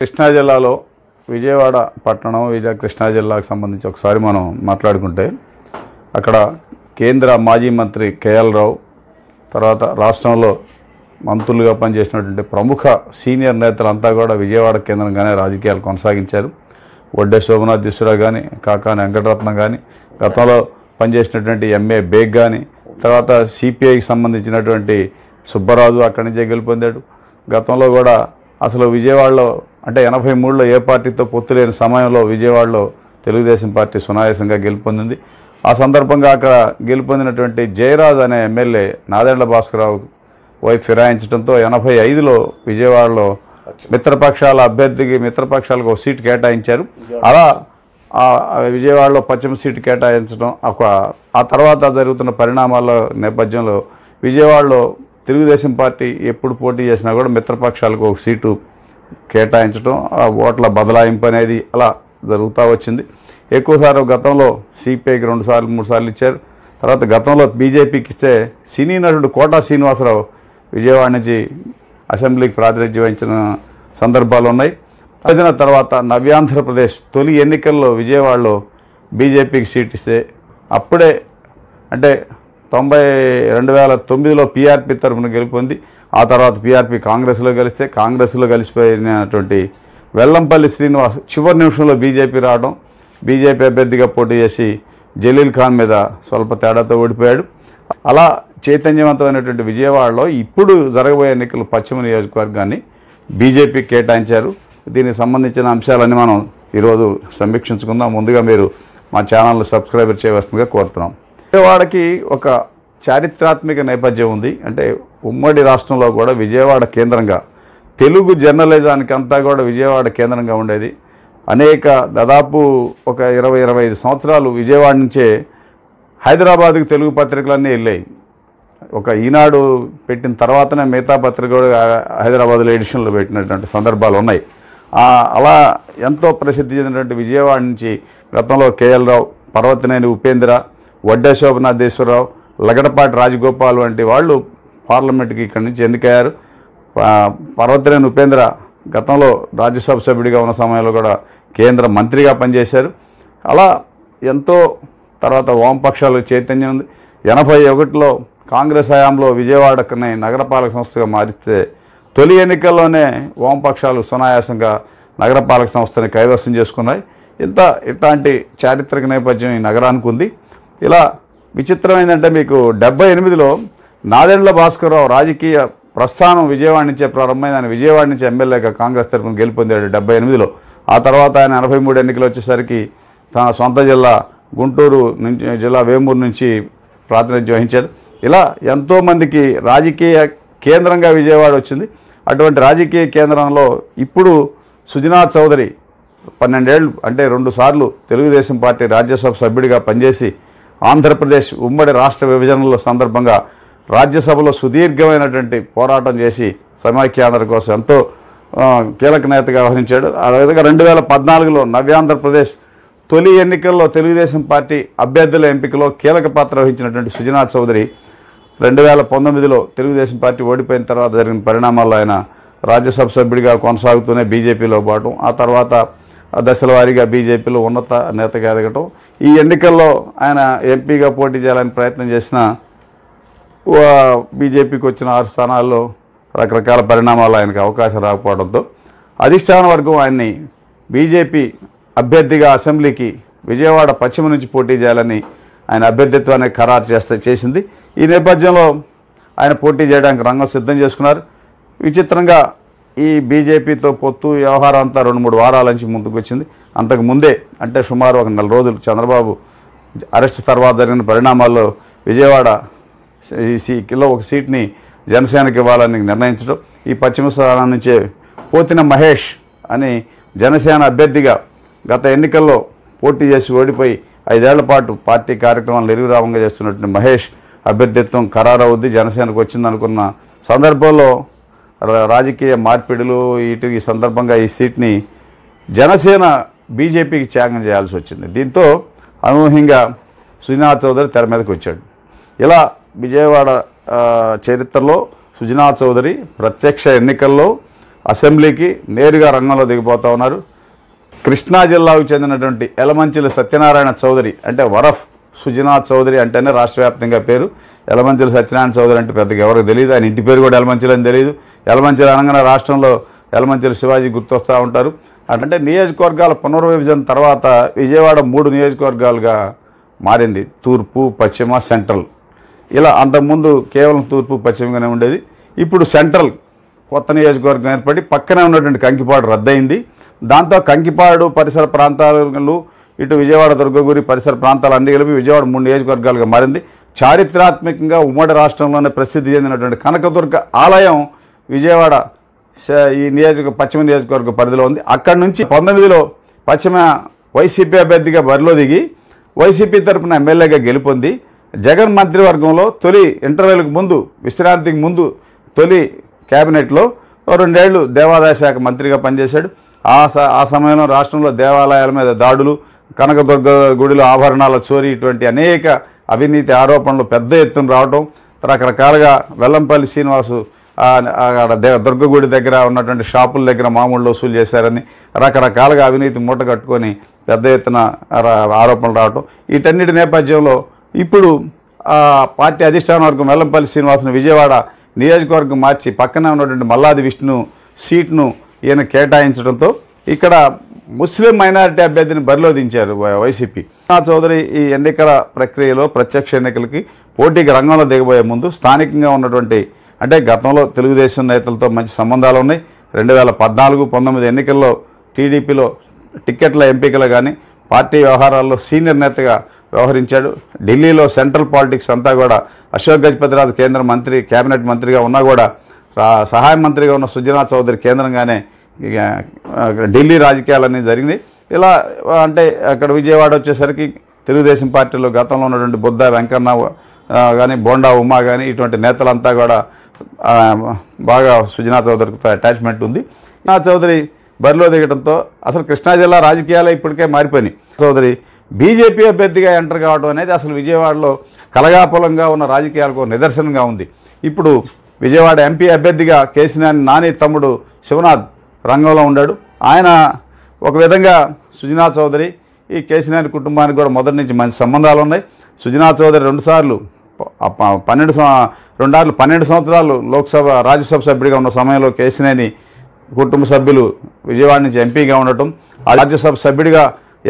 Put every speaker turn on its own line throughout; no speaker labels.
కృష్ణా జిల్లాలో విజయవాడ పట్టణం కృష్ణా జిల్లాకు సంబంధించి ఒకసారి మనం మాట్లాడుకుంటే అక్కడ కేంద్ర మాజీ మంత్రి కేఎల్ రావు తర్వాత రాష్ట్రంలో మంత్రులుగా పనిచేసినటువంటి ప్రముఖ సీనియర్ నేతలంతా కూడా విజయవాడ కేంద్రంగానే రాజకీయాలు కొనసాగించారు. వడ్డే శోభనాథేశ్వరరావు కానీ కాకాని వెంకటరత్నం కానీ గతంలో పనిచేసినటువంటి ఎంఏ బేగ్ కానీ తర్వాత సిపిఐకి సంబంధించినటువంటి సుబ్బరాజు అక్కడి నుంచే గెలుపొందాడు. గతంలో కూడా అసలు విజయవాడలో అంటే 83లో ఏ పార్టీతో పొత్తు లేని సమయంలో విజయవాడలో తెలుగుదేశం పార్టీ సునాయాసంగా గెలుపొందింది. ఆ సందర్భంగా అక్కడ గెలుపొందినటువంటి జయరాజ్ అనే ఎమ్మెల్యే నాదెండ్ల భాస్కరరావు వైపు ఫిరాయించడంతో 85లో విజయవాడలో మిత్రపక్షాల అభ్యర్థికి మిత్రపక్షాలకు ఒక సీటు కేటాయించారు. అలా విజయవాడలో పశ్చిమ సీటు కేటాయించడం ఆ తర్వాత జరుగుతున్న పరిణామాల నేపథ్యంలో విజయవాడలో తెలుగుదేశం పార్టీ ఎప్పుడు పోటీ చేసినా కూడా మిత్రపక్షాలకు ఒక సీటు కేటాయించడం ఆ ఓట్ల బదలాయింపు అనేది అలా జరుగుతూ వచ్చింది. ఎక్కువసార్లు గతంలో సిపిఐకి 2 సార్లు 3 సార్లు ఇచ్చారు. తర్వాత గతంలో బీజేపీకి ఇస్తే సినీ నటుడు కోటా శ్రీనివాసరావు విజయవాడ నుంచి అసెంబ్లీకి ప్రాతినిధ్యం వహించిన సందర్భాలు ఉన్నాయి. అదిన తర్వాత నవ్యాంధ్రప్రదేశ్ తొలి ఎన్నికల్లో విజయవాడలో బీజేపీకి సీట్ ఇస్తే అప్పుడే అంటే 2009లో పీఆర్పీ తరఫున గెలుపొంది ఆ తర్వాత పీఆర్పీ కాంగ్రెస్లో కలిసిపోయినటువంటి వెల్లంపల్లి శ్రీనివాస్ చివరి నిమిషంలో బీజేపీ రావడం, బీజేపీ అభ్యర్థిగా పోటీ చేసి జలీల్ ఖాన్ మీద స్వల్ప తేడాతో ఓడిపోయాడు. అలా చైతన్యవంతమైనటువంటి విజయవాడలో ఇప్పుడు జరగబోయే ఎన్నికలు పశ్చిమ నియోజకవర్గాన్ని బీజేపీ కేటాయించారు. దీనికి సంబంధించిన అంశాలన్నీ మనం ఈరోజు సమీక్షించుకుందాం. ముందుగా మీరు మా ఛానల్ని సబ్స్క్రైబర్ చేయవలసిందిగా కోరుతున్నాం. విజయవాడకి ఒక చారిత్రాత్మక నేపథ్యం ఉంది. అంటే ఉమ్మడి రాష్ట్రంలో కూడా విజయవాడ కేంద్రంగా తెలుగు జర్నలిజానికి అంతా కూడా విజయవాడ కేంద్రంగా ఉండేది. దాదాపు ఒక 20-25 సంవత్సరాలు విజయవాడ నుంచే హైదరాబాద్కి తెలుగు పత్రికలన్నీ వెళ్ళాయి. ఒక ఈనాడు పెట్టిన తర్వాతనే మిగతా పత్రిక కూడా హైదరాబాద్లో ఎడిషన్లో పెట్టినటువంటి సందర్భాలు ఉన్నాయి. అలా ఎంతో ప్రసిద్ధి చెందినటువంటి విజయవాడ నుంచి గతంలో కేఎల్ రావు, పర్వతనేని ఉపేంద్ర, వడ్డే శోభనాథేశ్వరరావు, లగడపాటి రాజగోపాల్ వంటి వాళ్ళు పార్లమెంట్కి ఇక్కడి నుంచి ఎన్నికయ్యారు. పర్వతనేని ఉపేంద్ర గతంలో రాజ్యసభ సభ్యుడిగా ఉన్న సమయంలో కూడా కేంద్ర మంత్రిగా పనిచేశారు. అలా ఎంతో తర్వాత వామపక్షాలకు చైతన్యం ఉంది. 81లో కాంగ్రెస్ హయాంలో విజయవాడని నగరపాలక సంస్థగా మారిస్తే తొలి ఎన్నికల్లోనే వామపక్షాలు సునాయాసంగా నగరపాలక సంస్థని కైవసం చేసుకున్నాయి. ఇట్లాంటి చారిత్రక నేపథ్యం ఈ నగరానికి ఉంది. ఇలా విచిత్రం ఏంటంటే మీకు 78లో నాదెండ్ల భాస్కరరావు రాజకీయ ప్రస్థానం విజయవాడ నుంచే ప్రారంభమైంది. ఆయన విజయవాడ నుంచి ఎమ్మెల్యేగా కాంగ్రెస్ తరఫున గెలుపొందాడు 78లో. ఆ తర్వాత ఆయన 83 ఎన్నికలు వచ్చేసరికి తన సొంత జిల్లా గుంటూరు నుంచి జిల్లా వేమూరు నుంచి ప్రాతినిధ్యం వహించారు. ఇలా ఎంతోమందికి రాజకీయ కేంద్రంగా విజయవాడ వచ్చింది. అటువంటి రాజకీయ కేంద్రంలో ఇప్పుడు సుజనాథ్ చౌదరి 12 ఏళ్ళు అంటే 2 సార్లు తెలుగుదేశం పార్టీ రాజ్యసభ సభ్యుడిగా పనిచేసి ఆంధ్రప్రదేశ్ ఉమ్మడి రాష్ట్ర విభజనలో సందర్భంగా రాజ్యసభలో సుదీర్ఘమైనటువంటి పోరాటం చేసి సమైక్యాంధ్ర కోసం ఎంతో కీలక నేతగా వ్యవహరించాడు. అదేవిధంగా 2014లో నవ్యాంధ్రప్రదేశ్ తొలి ఎన్నికల్లో తెలుగుదేశం పార్టీ అభ్యర్థుల ఎంపికలో కీలక పాత్ర వహించినటువంటి సుజనాథ్ చౌదరి 2019లో తెలుగుదేశం పార్టీ ఓడిపోయిన తర్వాత జరిగిన పరిణామాల్లో ఆయన రాజ్యసభ సభ్యుడిగా కొనసాగుతూనే బీజేపీలో పోవడం, ఆ తర్వాత దశల వారీగా బీజేపీలో ఉన్నత నేతగా ఎదగటం, ఈ ఎన్నికల్లో ఆయన ఎంపీగా పోటీ చేయాలని ప్రయత్నం చేసిన బీజేపీకి వచ్చిన 6 స్థానాల్లో రకరకాల పరిణామాలు ఆయనకు అవకాశం రాకపోవడంతో అధిష్టాన వర్గం ఆయన్ని బీజేపీ అభ్యర్థిగా అసెంబ్లీకి విజయవాడ పశ్చిమ నుంచి పోటీ చేయాలని ఆయన అభ్యర్థిత్వాన్ని ఖరారు చేసింది. ఈ నేపథ్యంలో ఆయన పోటీ చేయడానికి రంగం సిద్ధం చేసుకున్నారు. విచిత్రంగా ఈ బీజేపీతో పొత్తు వ్యవహారం అంతా 2-3 వారాల నుంచి ముందుకు వచ్చింది. అంతకు ముందే అంటే సుమారు ఒక 4 రోజులు చంద్రబాబు అరెస్ట్ తర్వాత జరిగిన పరిణామాల్లో విజయవాడ కిలో ఒక సీట్ని జనసేనకి ఇవ్వాలని నిర్ణయించడం, ఈ పశ్చిమ స్థానం నుంచే పోతిన మహేష్ అని జనసేన అభ్యర్థిగా గత ఎన్నికల్లో పోటీ చేసి ఓడిపోయి 5 ఏళ్ల పాటు పార్టీ కార్యక్రమాలు నిర్విరామంగా చేస్తున్నటువంటి మహేష్ అభ్యర్థిత్వం ఖరారవుద్ది, జనసేనకు వచ్చిందనుకున్న సందర్భంలో రాజకీయ మార్పిడులు ఈ సందర్భంగా ఈ సీట్ని జనసేన బీజేపీకి త్యాగం చేయాల్సి వచ్చింది. దీంతో అనూహ్యంగా సుజనాథ్ చౌదరి తెర మీదకి వచ్చాడు. ఇలా విజయవాడ చరిత్రలో సుజనాథ్ చౌదరి ప్రత్యక్ష ఎన్నికల్లో అసెంబ్లీకి నేరుగా రంగంలో దిగిపోతూ ఉన్నారు. కృష్ణా జిల్లాకు చెందినటువంటి యలమంచిలి సత్యనారాయణ చౌదరి, అంటే వరఫ్ సుజనా చౌదరి అంటేనే రాష్ట్ర వ్యాప్తంగా పేరు. యలమంచిలి సత్యనారాయణ చౌదరి అంటే పెద్దగా ఎవరికి తెలియదు. ఆయన ఇంటి పేరు కూడా యలమంచిలి అని తెలియదు. యలమంచిలి అనగానే రాష్ట్రంలో యలమంచిలి శివాజీ గుర్తొస్తూ ఉంటారు. అంటే నియోజకవర్గాల పునర్విభజన తర్వాత విజయవాడ 3 నియోజకవర్గాలుగా మారింది. తూర్పు, పశ్చిమ, సెంట్రల్. ఇలా అంతకుముందు కేవలం తూర్పు పశ్చిమగానే ఉండేది. ఇప్పుడు సెంట్రల్ కొత్త నియోజకవర్గం ఏర్పడి పక్కనే ఉన్నటువంటి కంకిపాడు రద్దయింది. దాంతో కంకిపాడు పరిసర ప్రాంతాలు, ఇటు విజయవాడ, దుర్గగురి పరిసర ప్రాంతాలు అన్ని కలిపి విజయవాడ 3 నియోజకవర్గాలుగా మారింది. చారిత్రాత్మకంగా ఉమ్మడి రాష్ట్రంలోనే ప్రసిద్ధి చెందినటువంటి కనకదుర్గ ఆలయం విజయవాడ ఈ పశ్చిమ నియోజకవర్గ పరిధిలో ఉంది. అక్కడి నుంచి 19లో పశ్చిమ వైసీపీ అభ్యర్థిగా బరిలో దిగి వైసీపీ తరఫున ఎమ్మెల్యేగా గెలుపొంది జగన్ మంత్రివర్గంలో తొలి ఇంటర్వ్యూలకు ముందు, విశ్రాంతికి ముందు తొలి క్యాబినెట్లో 2 ఏళ్లు దేవాదాయ శాఖ మంత్రిగా పనిచేశాడు. ఆ సమయంలో రాష్ట్రంలో దేవాలయాల మీద దాడులు, కనకదుర్గ గుడిలో ఆభరణాల చోరీ, ఇటువంటి అనేక అవినీతి ఆరోపణలు పెద్ద ఎత్తున రావటం, రకరకాలుగా వెల్లంపల్లి శ్రీనివాసు దుర్గగుడి దగ్గర ఉన్నటువంటి షాపుల దగ్గర మామూలు వసూలు చేశారని రకరకాలుగా అవినీతి మూట కట్టుకొని పెద్ద ఎత్తున ఆరోపణలు రావటం, వీటన్నిటి నేపథ్యంలో ఇప్పుడు పార్టీ అధిష్టాన వర్గం వెల్లంపల్లి శ్రీనివాసును విజయవాడ నియోజకవర్గం మార్చి పక్కనే ఉన్నటువంటి మల్లాది విష్ణు సీట్ను ఈయన కేటాయించడంతో ఇక్కడ ముస్లిం మైనారిటీ అభ్యర్థిని బరిలో దించారు వైసీపీ. చౌదరి ఈ ఎన్నికల ప్రక్రియలో ప్రత్యక్ష ఎన్నికలకి పోటీకి రంగంలో దిగబోయే ముందు స్థానికంగా ఉన్నటువంటి, అంటే గతంలో తెలుగుదేశం నేతలతో మంచి సంబంధాలు ఉన్నాయి. 2014-19 ఎన్నికల్లో టీడీపీలో టిక్కెట్ల ఎంపికలు కానీ పార్టీ వ్యవహారాల్లో సీనియర్ నేతగా వ్యవహరించాడు. ఢిల్లీలో సెంట్రల్ పాలిటిక్స్ అంతా కూడా అశోక్ గజపతిరాజు కేంద్ర మంత్రి, కేబినెట్ మంత్రిగా ఉన్నా కూడా సహాయ మంత్రిగా ఉన్న సుజనా చౌదరి కేంద్రంగానే ఢిల్లీ రాజకీయాలన్నీ జరిగినాయి. ఇలా అంటే అక్కడ విజయవాడ వచ్చేసరికి తెలుగుదేశం పార్టీలో గతంలో ఉన్నటువంటి బుద్ధ వెంకన్న కానీ బోండా ఉమా కానీ ఇటువంటి నేతలంతా కూడా బాగా సుజనా చౌదరికి అటాచ్మెంట్ ఉంది. సుజనా చౌదరి బరిలో దిగడంతో అసలు కృష్ణా జిల్లా రాజకీయాలే ఇప్పటికే మారిపోయినాయి. చౌదరి బీజేపీ అభ్యర్థిగా ఎంటర్ కావడం అనేది అసలు విజయవాడలో కలగాపులంగా ఉన్న రాజకీయాలకు నిదర్శనంగా ఉంది. ఇప్పుడు విజయవాడ ఎంపీ అభ్యర్థిగా కేసినేని నాని తమ్ముడు శివనాథ్ రంగంలో ఉన్నాడు. ఆయన ఒక విధంగా సుజనా చౌదరి ఈ కేసినేని కుటుంబానికి కూడా మొదటి నుంచి మంచి సంబంధాలు ఉన్నాయి. సుజనా చౌదరి 2 సార్లు 12 సంవత్సరాలు లోక్సభ రాజ్యసభ సభ్యుడిగా ఉన్న సమయంలో కేసినేని కుటుంబ సభ్యులు విజయవాడ నుంచి ఎంపీగా ఉండటం, ఆ రాజ్యసభ సభ్యుడిగా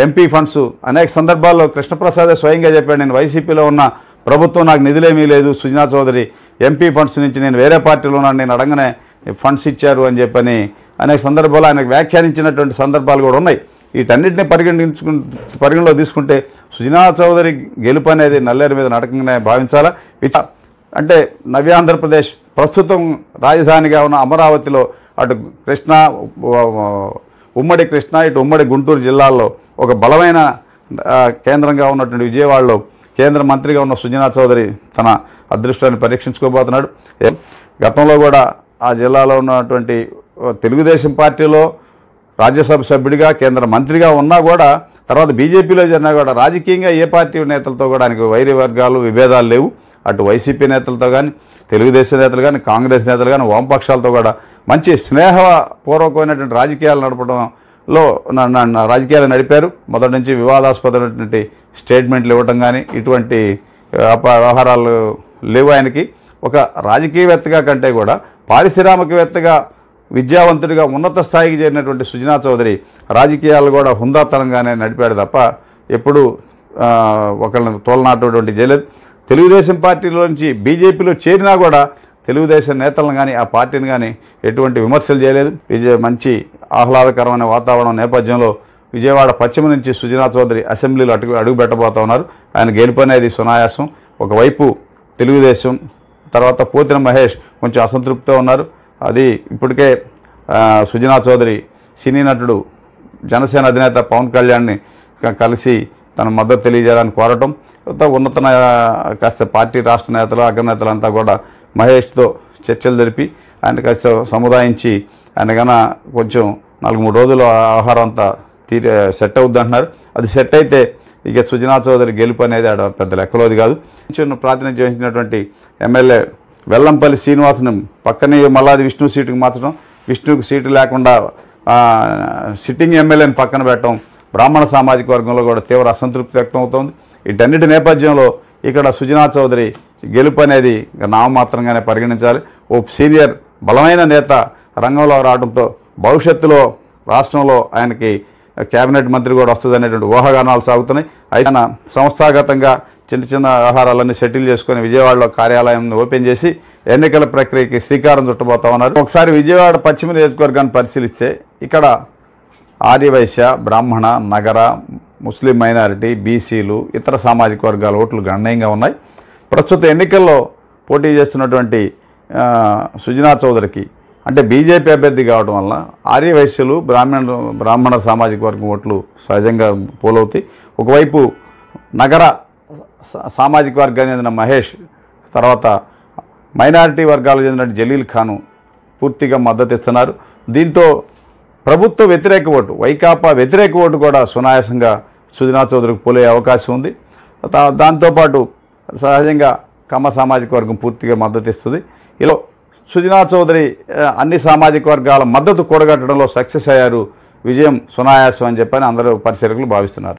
ఎంపీ ఫండ్స్ అనేక సందర్భాల్లో కృష్ణప్రసాదే స్వయంగా చెప్పాడు, నేను వైసీపీలో ఉన్న ప్రభుత్వం నాకు నిధులేమీ లేదు, సుజనా చౌదరి ఎంపీ ఫండ్స్ నుంచి నేను వేరే పార్టీలో ఉన్నాను, నేను అడగనే ఫండ్స్ ఇచ్చారు అని చెప్పని అనేక సందర్భాల్లో ఆయనకు వ్యాఖ్యానించినటువంటి సందర్భాలు కూడా ఉన్నాయి. వీటన్నిటిని పరిగణలో తీసుకుంటే సుజనా చౌదరి గెలుపు అనేది నల్లేరు మీద నడకంగానే భావించాలా. అంటే నవ్యాంధ్రప్రదేశ్ ప్రస్తుతం రాజధానిగా ఉన్న అమరావతిలో అటు కృష్ణా, ఉమ్మడి కృష్ణా, ఇటు ఉమ్మడి గుంటూరు జిల్లాల్లో ఒక బలమైన కేంద్రంగా ఉన్నటువంటి విజయవాడలో కేంద్ర మంత్రిగా ఉన్న సుజనా చౌదరి తన అదృష్టాన్ని పరీక్షించుకోబోతున్నాడు. గతంలో కూడా ఆ జిల్లాలో ఉన్నటువంటి తెలుగుదేశం పార్టీలో రాజ్యసభ సభ్యుడిగా కేంద్ర మంత్రిగా ఉన్నా కూడా తర్వాత బీజేపీలో జరిగినా కూడా రాజకీయంగా ఏ పార్టీ నేతలతో కూడా ఆయనకు వైరి వర్గాలు విభేదాలు లేవు. అటు వైసీపీ నేతలతో కానీ, తెలుగుదేశం నేతలు కానీ, కాంగ్రెస్ నేతలు కానీ, వామపక్షాలతో కూడా మంచి స్నేహపూర్వకమైనటువంటి రాజకీయాలు నడపడంలో రాజకీయాలు నడిపారు. మొదటి నుంచి వివాదాస్పదమైనటువంటి స్టేట్మెంట్లు ఇవ్వటం కానీ ఇటువంటి వ్యవహారాలు లేవు. ఆయనకి ఒక రాజకీయవేత్తగా కంటే కూడా పారిశ్రామికవేత్తగా, విద్యావంతుడిగా ఉన్నత స్థాయికి చేరినటువంటి సుజనా చౌదరి రాజకీయాలు కూడా హుందాతనంగానే నడిపాడు తప్ప ఎప్పుడు ఒకళ్ళని తోలనాటువంటి చేయలేదు. తెలుగుదేశం పార్టీలోంచి బీజేపీలో చేరినా కూడా తెలుగుదేశం నేతలను కానీ ఆ పార్టీని కానీ ఎటువంటి విమర్శలు చేయలేదు. మంచి ఆహ్లాదకరమైన వాతావరణం నేపథ్యంలో విజయవాడ పశ్చిమ నుంచి సుజనా చౌదరి అసెంబ్లీలో అడుగు పెట్టబోతా ఉన్నారు. ఆయన గెలుపు అనేది సునాయాసం. ఒకవైపు తెలుగుదేశం, తర్వాత పోతిన మహేష్ కొంచెం అసంతృప్తితో ఉన్నారు. అది ఇప్పటికే సుజనా చౌదరి సినీ నటుడు జనసేన అధినేత పవన్ కళ్యాణ్ని కలిసి తన మద్దతు తెలియజేయాలని కోరటం, ఉన్నత కాస్త పార్టీ రాష్ట్ర నేతలు, అగ్రనేతలంతా కూడా మహేష్తో చర్చలు జరిపి ఆయన కాస్త సముదాయించి ఆయన కన్నా కొంచెం 4-3 రోజులు ఆహారం అంతా సెట్ అవుద్ది అంటున్నారు. అది సెట్ అయితే ఇక సుజనా చౌదరి గెలుపు అనేది ఆడ పెద్ద లెక్కలోది కాదు. చిన్న ప్రాతినిధ్యం వహించినటువంటి ఎమ్మెల్యే వెల్లంపల్లి శ్రీనివాసుని పక్కనే మల్లాది విష్ణు సీటుకు మార్చడం, విష్ణుకు సీటు లేకుండా సిట్టింగ్ ఎమ్మెల్యేని పక్కన పెట్టడం బ్రాహ్మణ సామాజిక వర్గంలో కూడా తీవ్ర అసంతృప్తి వ్యక్తం అవుతోంది. వీటన్నిటి నేపథ్యంలో ఇక్కడ సుజనా చౌదరి గెలుపు అనేది నామమాత్రంగానే పరిగణించాలి. ఓ సీనియర్ బలమైన నేత రంగంలో రావడంతో భవిష్యత్తులో రాష్ట్రంలో ఆయనకి కేబినెట్ మంత్రి కూడా వస్తుంది అనేటువంటి ఊహాగానాలు సాగుతున్నాయి. అయితే ఆయన సంస్థాగతంగా చిన్న చిన్న వ్యవహారాలన్నీ సెటిల్ చేసుకొని విజయవాడలో కార్యాలయం ఓపెన్ చేసి ఎన్నికల ప్రక్రియకి శ్రీకారం చుట్టబోతా ఉన్నారు. ఒకసారి విజయవాడ పశ్చిమ నియోజకవర్గాన్ని పరిశీలిస్తే ఇక్కడ ఆర్యవైశ్య, బ్రాహ్మణ, నగర, ముస్లిం మైనారిటీ, బీసీలు, ఇతర సామాజిక వర్గాల ఓట్లు గణనీయంగా ఉన్నాయి. ప్రస్తుత ఎన్నికల్లో పోటీ చేస్తున్నటువంటి సుజనా చౌదరికి అంటే బీజేపీ అభ్యర్థి కావడం వల్ల ఆర్యవైశ్యులు, బ్రాహ్మణ సామాజిక వర్గం ఓట్లు సహజంగా పోలవుతాయి. ఒకవైపు నగర సామాజిక వర్గానికి చెందిన మహేష్, తర్వాత మైనారిటీ వర్గాలకు చెందిన జలీల్ ఖాను పూర్తిగా మద్దతు ఇస్తున్నారు. దీంతో ప్రభుత్వ వ్యతిరేక ఓటు, వైకాపా వ్యతిరేక ఓటు కూడా సునాయాసంగా సుజనా చౌదరికి పోలే అవకాశం ఉంది. దాంతోపాటు సహజంగా కమ్మ సామాజిక వర్గం పూర్తిగా మద్దతు ఇస్తుంది. ఇలా సుజనా చౌదరి అన్ని సామాజిక వర్గాల మద్దతు కూడగట్టడంలో సక్సెస్ అయ్యారు. విజయం సునాయాసం అని చెప్పని అందరూ పరిశీలకులు భావిస్తున్నారు.